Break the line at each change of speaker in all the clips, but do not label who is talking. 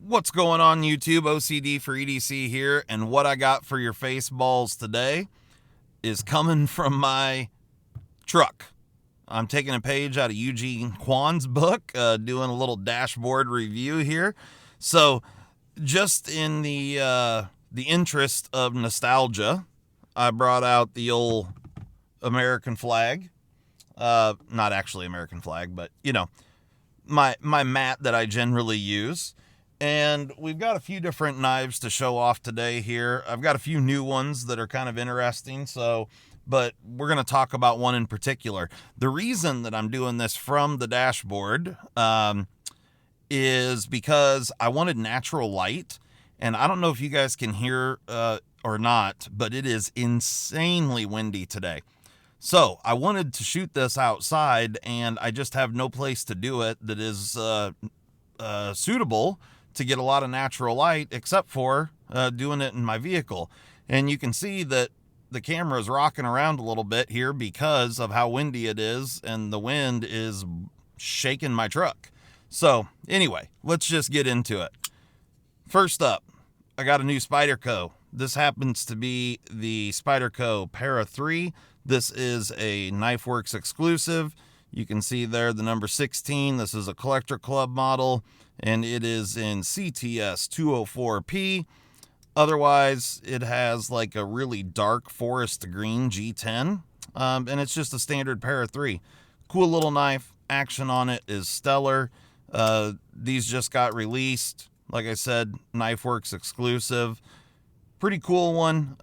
What's going on YouTube? OCD for EDC here, and what I got for your face balls today is coming from my truck. I'm taking a page out of Eugene Kwan's book, doing a little dashboard review here. So, just in the interest of nostalgia, I brought out the old American flag. Not actually American flag, but my mat that I generally use. And we've got a few different knives to show off today here. I've got a few new ones that are kind of interesting, but we're going to talk about one in particular. The reason that I'm doing this from the dashboard is because I wanted natural light. And I don't know if you guys can hear or not, but it is insanely windy today. So I wanted to shoot this outside, and I just have no place to do it that is suitable to get a lot of natural light, except for doing it in my vehicle. And you can see that the camera is rocking around a little bit here because of how windy it is, and the wind is shaking my truck. So anyway, let's just get into it. First up, I got a new Spyderco. This happens to be the Spyderco Para 3. This is a KnifeWorks exclusive. You can see there the number 16. This is a Collector Club model, and it is in CTS 204P. Otherwise, it has like a really dark forest green G10, and it's just a standard Para 3. Cool little knife. Action on it is stellar. These just got released. Like I said, KnifeWorks exclusive. Pretty cool one.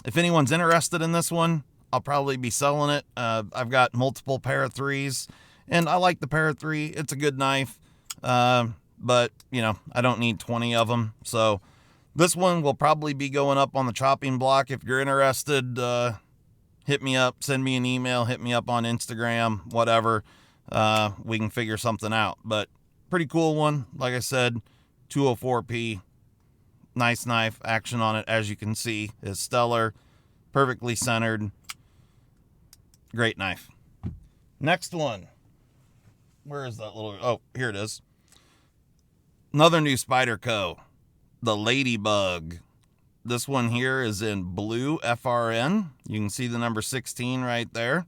If anyone's interested in this one, I'll probably be selling it. I've got multiple Para 3s, and I like the Para 3. It's a good knife, but, I don't need 20 of them. So this one will probably be going up on the chopping block. If you're interested, hit me up, send me an email, hit me up on Instagram, whatever. We can figure something out. But pretty cool one. Like I said, 204P. Nice knife. Action on it, as you can see, is stellar. Perfectly centered. Great knife. Next one. Where is that little... Oh, here it is. Another new Spyderco. The Ladybug. This one here is in blue FRN. You can see the number 16 right there.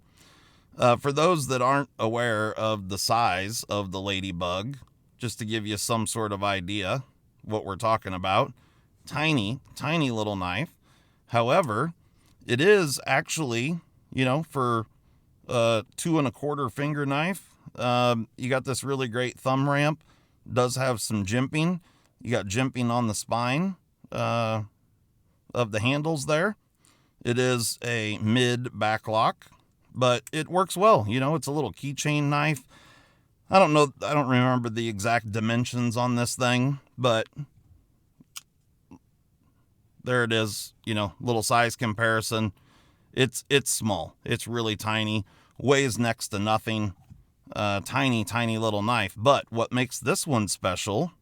For those that aren't aware of the size of the Ladybug, just to give you some sort of idea what we're talking about. Tiny, tiny little knife. However, it is actually, for a 2 1/4 finger knife. You got this really great thumb ramp. Does have some jimping. You got jimping on the spine of the handles there. It is a mid back lock, but it works well. It's a little keychain knife. I don't know. I don't remember the exact dimensions on this thing, but there it is. Little size comparison. It's small. It's really tiny. Weighs next to nothing. Tiny, tiny little knife. But what makes this one special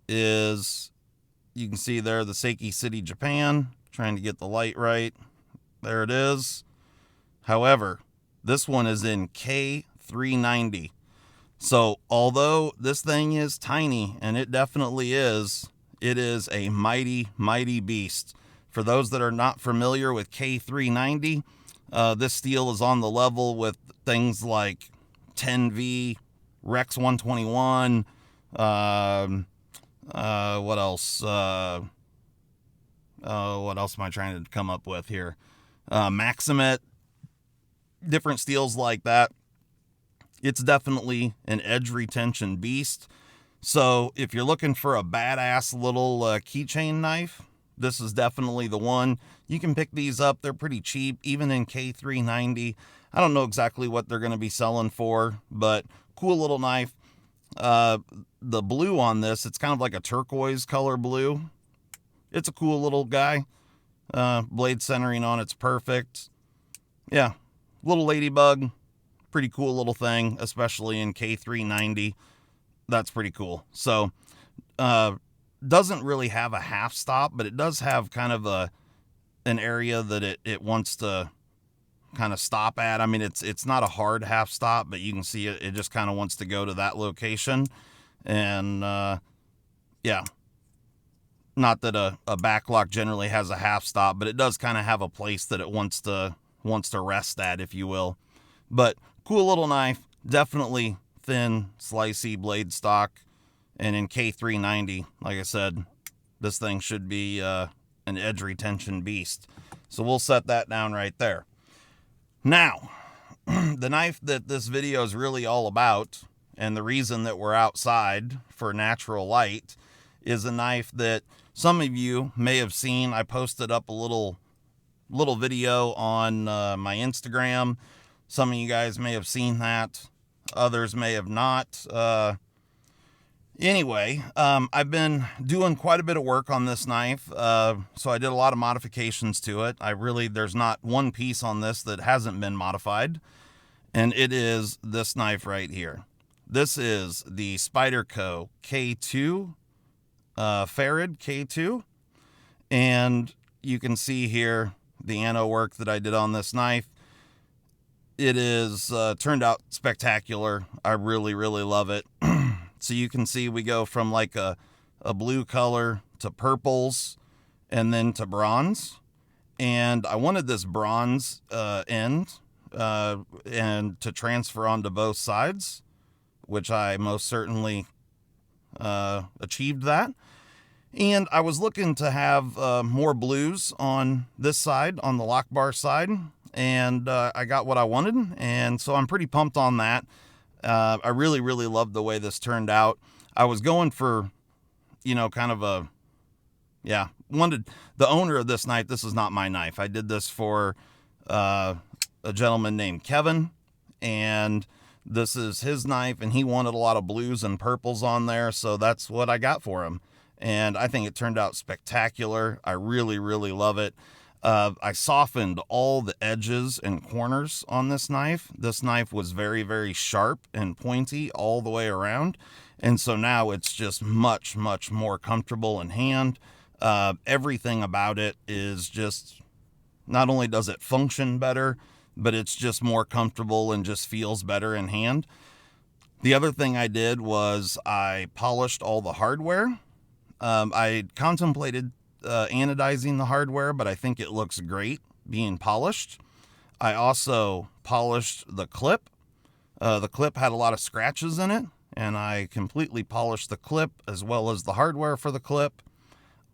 is you can see there the Seiki City, Japan. Trying to get the light right. There it is. However, this one is in K390. So although this thing is tiny, and it definitely is, it is a mighty, mighty beast. For those that are not familiar with K390, this steel is on the level with things like 10V, Rex 121, what else? What else am I trying to come up with here? Maximet, different steels like that. It's definitely an edge retention beast. So if you're looking for a badass little keychain knife, this is definitely the one. You can pick these up. They're pretty cheap, even in K390. I don't know exactly what they're going to be selling for, but cool little knife. The blue on this, it's kind of like a turquoise color blue. It's a cool little guy. Blade centering on it's perfect. Yeah, little Ladybug. Pretty cool little thing, especially in K390. That's pretty cool. So, doesn't really have a half stop, but it does have kind of an area that it wants to kind of stop at. I mean, it's not a hard half stop, but you can see it just kind of wants to go to that location. And yeah, not that a backlock generally has a half stop, but it does kind of have a place that it wants to rest at, if you will. But cool little knife, definitely thin, slicey blade stock, and in K390, like I said, this thing should be an edge retention beast. So we'll set that down right there. Now, the knife that this video is really all about, and the reason that we're outside for natural light, is a knife that some of you may have seen. I posted up a little video on my Instagram. Some of you guys may have seen that. Others may have not. Anyway, I've been doing quite a bit of work on this knife. So I did a lot of modifications to it. There's not one piece on this that hasn't been modified. And it is this knife right here. This is the Spyderco K2, Farid K2. And you can see here the anno work that I did on this knife. It is turned out spectacular. I really, really love it. So you can see we go from like a blue color to purples and then to bronze. And I wanted this bronze end and to transfer onto both sides, which I most certainly achieved that. And I was looking to have more blues on this side, on the lock bar side, and I got what I wanted, and so I'm pretty pumped on that. I really, really loved the way this turned out. I was going for, kind of wanted the owner of this knife. This is not my knife. I did this for a gentleman named Kevin, and this is his knife, and he wanted a lot of blues and purples on there, so that's what I got for him. And I think it turned out spectacular. I really, really love it. I softened all the edges and corners on this knife. This knife was very, very sharp and pointy all the way around. And so now it's just much, much more comfortable in hand. Everything about it is just, not only does it function better, but it's just more comfortable and just feels better in hand. The other thing I did was I polished all the hardware. I contemplated anodizing the hardware, but I think it looks great being polished. I also polished the clip. The clip had a lot of scratches in it, and I completely polished the clip as well as the hardware for the clip.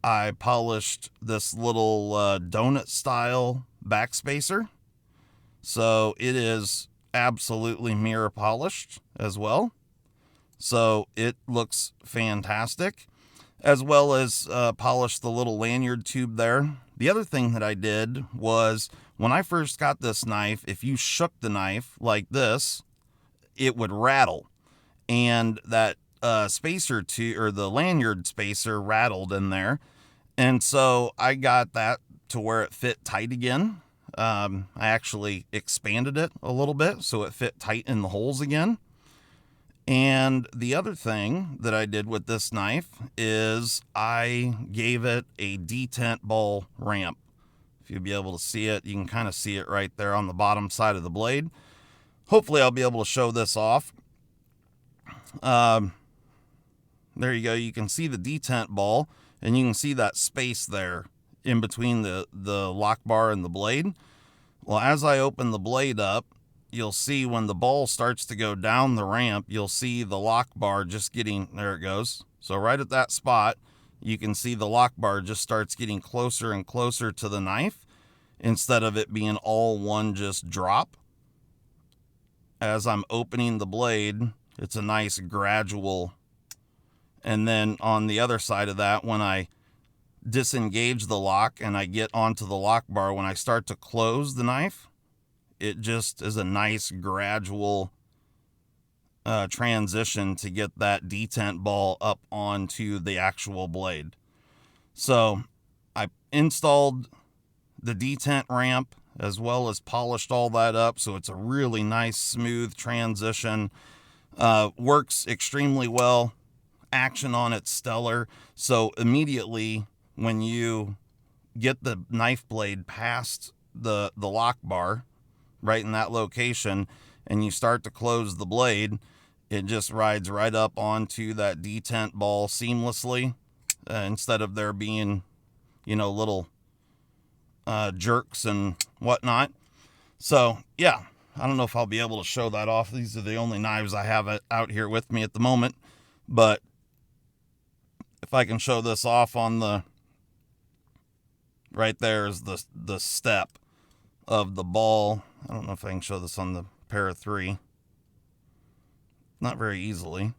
I polished this little donut style backspacer. So it is absolutely mirror polished as well. So it looks fantastic. As well as polish the little lanyard tube there. The other thing that I did was, when I first got this knife, if you shook the knife like this, it would rattle. And that spacer or the lanyard spacer rattled in there. And so I got that to where it fit tight again. I actually expanded it a little bit so it fit tight in the holes again. And the other thing that I did with this knife is I gave it a detent ball ramp. If you'll be able to see it, you can kind of see it right there on the bottom side of the blade. Hopefully I'll be able to show this off. There you go. You can see the detent ball, and you can see that space there in between the lock bar and the blade. Well, as I open the blade up, you'll see when the ball starts to go down the ramp, you'll see the lock bar just getting, there it goes. So right at that spot, you can see the lock bar just starts getting closer and closer to the knife instead of it being all one just drop. As I'm opening the blade, it's a nice gradual. And then on the other side of that, when I disengage the lock and I get onto the lock bar, when I start to close the knife, it just is a nice gradual transition to get that detent ball up onto the actual blade. So I installed the detent ramp as well as polished all that up. So it's a really nice, smooth transition. Works extremely well. Action on it's stellar. So immediately when you get the knife blade past the lock bar, right in that location, and you start to close the blade, it just rides right up onto that detent ball seamlessly. instead of there being, little jerks and whatnot. So, yeah, I don't know if I'll be able to show that off. These are the only knives I have out here with me at the moment. But if I can show this off on the, right there is the step of the ball. I don't know if I can show this on the Para 3. Not very easily.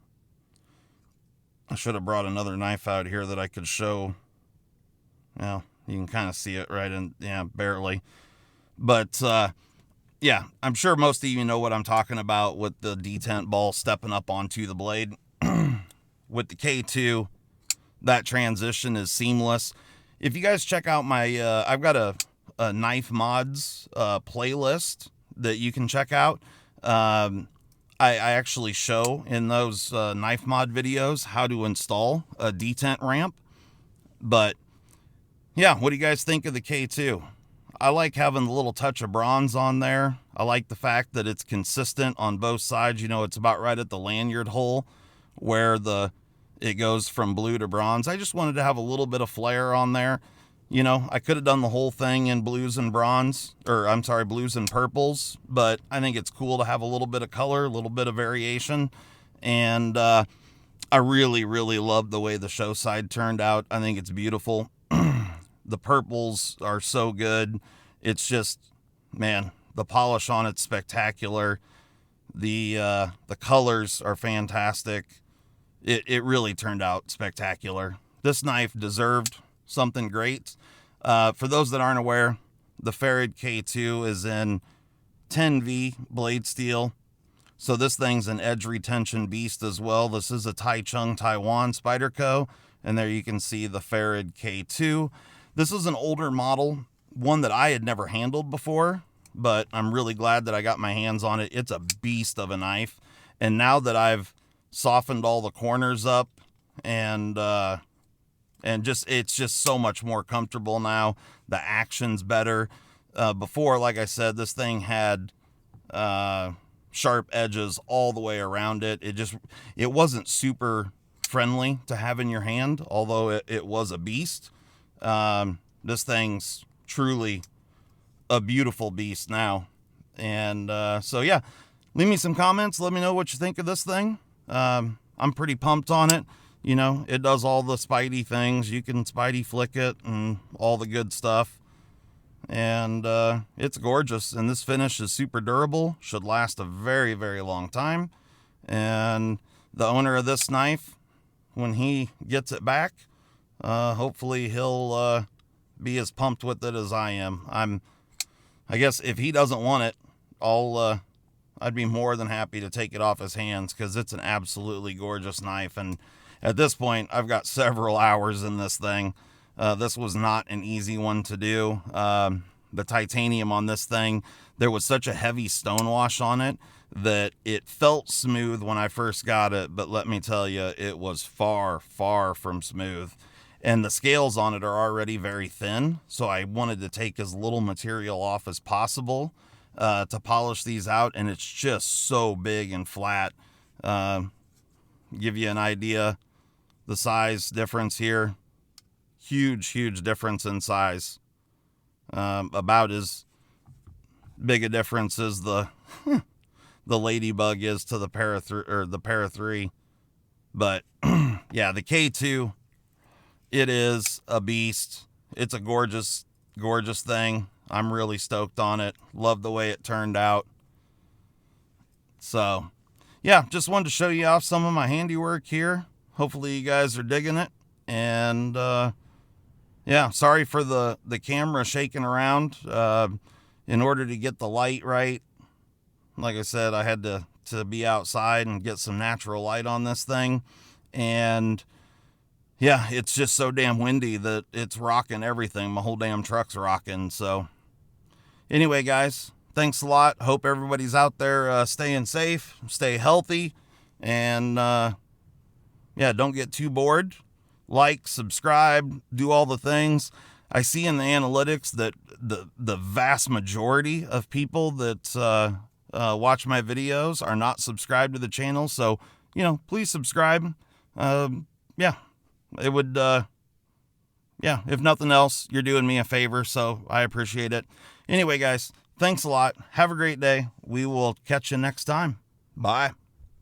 I should have brought another knife out here that I could show. Well, you can kind of see it right in, yeah, barely. But, yeah, I'm sure most of you know what I'm talking about with the detent ball stepping up onto the blade. With the K2, that transition is seamless. If you guys check out my, I've got a knife mods playlist that you can check out. I actually show in those knife mod videos how to install a detent ramp. But yeah, what do you guys think of the K2? I like having the little touch of bronze on there. I like the fact that it's consistent on both sides. It's about right at the lanyard hole where it goes from blue to bronze. I just wanted to have a little bit of flair on there. I could have done the whole thing in blues and bronze, or I'm sorry, blues and purples, but I think it's cool to have a little bit of color, a little bit of variation. And I really, really love the way the show side turned out. I think it's beautiful. The purples are so good. It's just, man, the polish on it's spectacular. The colors are fantastic. It really turned out spectacular. This knife deserved something great. For those that aren't aware, the Farad K2 is in 10V blade steel. So this thing's an edge retention beast as well. This is a Taichung, Taiwan Spyderco. And there you can see the Farad K2. This is an older model, one that I had never handled before, but I'm really glad that I got my hands on it. It's a beast of a knife. And now that I've softened all the corners up and it's just so much more comfortable now. The action's better. Before, like I said, this thing had sharp edges all the way around it. It wasn't super friendly to have in your hand, although it was a beast. This thing's truly a beautiful beast now. And so, yeah, leave me some comments. Let me know what you think of this thing. I'm pretty pumped on it. It does all the Spidey things. You can Spidey flick it and all the good stuff. And it's gorgeous. And this finish is super durable. Should last a very, very long time. And the owner of this knife, when he gets it back, hopefully he'll be as pumped with it as I am. I guess if he doesn't want it, I'd be more than happy to take it off his hands, because it's an absolutely gorgeous knife. And at this point, I've got several hours in this thing. This was not an easy one to do. The titanium on this thing, there was such a heavy stonewash on it that it felt smooth when I first got it, but let me tell you, it was far, far from smooth. And the scales on it are already very thin, so I wanted to take as little material off as possible to polish these out, and it's just so big and flat. Give you an idea, the size difference here, huge difference in size. About as big a difference as the the Ladybug is to the Para 3. But yeah, the K2, it is a beast. It's a gorgeous thing. I'm really stoked on it. Love the way it turned out. So yeah, just wanted to show you off some of my handiwork here. Hopefully you guys are digging it. And yeah, sorry for the camera shaking around. In order to get the light right, like I said, I had to be outside and get some natural light on this thing. And yeah, it's just so damn windy that it's rocking everything. My whole damn truck's rocking. So anyway, guys, thanks a lot. Hope everybody's out there staying safe, stay healthy, and yeah, don't get too bored. Like, subscribe, do all the things. I see in the analytics that the vast majority of people that watch my videos are not subscribed to the channel. So, please subscribe. Yeah, it would yeah, if nothing else, you're doing me a favor, so I appreciate it. Anyway, guys, thanks a lot. Have a great day. We will catch you next time. Bye.